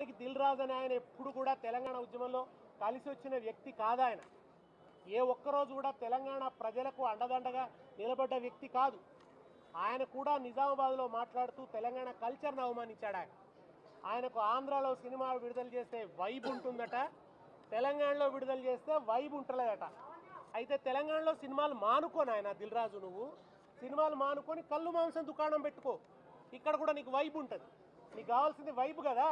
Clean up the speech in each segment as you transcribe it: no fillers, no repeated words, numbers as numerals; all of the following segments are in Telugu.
రాజుకి దిల్ రాజు అని ఆయన ఎప్పుడు కూడా తెలంగాణ ఉద్యమంలో కలిసి వచ్చిన వ్యక్తి కాదు. ఆయన ఏ ఒక్కరోజు కూడా తెలంగాణ ప్రజలకు అండదండగా నిలబడ్డ వ్యక్తి కాదు. ఆయన కూడా నిజామాబాద్లో మాట్లాడుతూ తెలంగాణ కల్చర్ను అవమానించాడు. ఆయనకు ఆంధ్రాలో సినిమా విడుదల చేస్తే వైబ్ ఉంటుందట, తెలంగాణలో విడుదల చేస్తే వైబ్ ఉంటలేదట. అయితే తెలంగాణలో సినిమాలు మానుకోని ఆయన దిల్ రాజు, నువ్వు సినిమాలు మానుకొని కళ్ళు మాంసం దుకాణం పెట్టుకో, ఇక్కడ కూడా నీకు వైబ్ ఉంటుంది. నీకు కావాల్సింది వైబ్ కదా,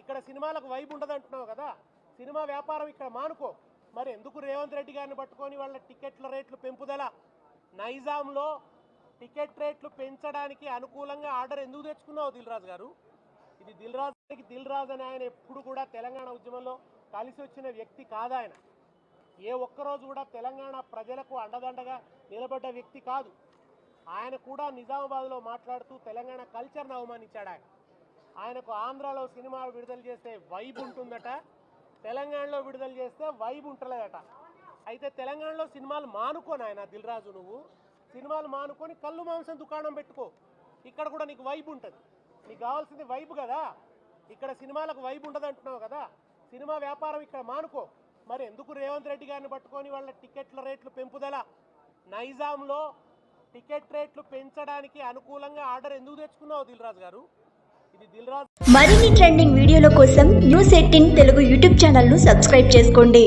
ఇక్కడ సినిమాలకు వైబ్ ఉండదు అంటున్నావు కదా. సినిమా వ్యాపారం ఇక్కడ మానుకో. మరి ఎందుకు రేవంత్ రెడ్డి గారిని పట్టుకొని వాళ్ళ టికెట్ల రేట్లు పెంపుదల, నైజాంలో టికెట్ రేట్లు పెంచడానికి అనుకూలంగా ఆర్డర్ ఎందుకు తెచ్చుకున్నావు దిల్ రాజు గారు? ఇది దిల్ రాజు అని ఆయన ఎప్పుడు కూడా తెలంగాణ ఉద్యమంలో కలిసి వచ్చిన వ్యక్తి కాదు. ఆయన ఏ ఒక్కరోజు కూడా తెలంగాణ ప్రజలకు అండదండగా నిలబడ్డ వ్యక్తి కాదు. ఆయన కూడా నిజామాబాద్లో మాట్లాడుతూ తెలంగాణ కల్చర్ను అవమానించాడు. ఆయనకు ఆంధ్రాలో సినిమా విడుదల చేస్తే వైబ్ ఉంటుందట, తెలంగాణలో విడుదల చేస్తే వైబ్ ఉంటలేదట. అయితే తెలంగాణలో సినిమాలు మానుకోని ఆయన దిల్ రాజు, నువ్వు సినిమాలు మానుకొని కళ్ళు మాంసం దుకాణం పెట్టుకో, ఇక్కడ కూడా నీకు వైబ్ ఉంటుంది. నీకు కావాల్సింది వైబ్ కదా, ఇక్కడ సినిమాలకు వైబ్ ఉండదు అంటున్నావు కదా. సినిమా వ్యాపారం ఇక్కడ మానుకో. మరి ఎందుకు రేవంత్ రెడ్డి గారిని పట్టుకొని వాళ్ళ టికెట్ల రేట్లు పెంపుదల, నైజాంలో టికెట్ రేట్లు పెంచడానికి అనుకూలంగా ఆర్డర్ ఎందుకు తెచ్చుకున్నావు దిల్ రాజు గారు? ఇది దిల్ రాజు. మరిన్ని ట్రెండింగ్ వీడియోల కోసం న్యూస్ 18 తెలుగు యూట్యూబ్ ఛానల్ ను సబ్స్క్రైబ్ చేసుకోండి.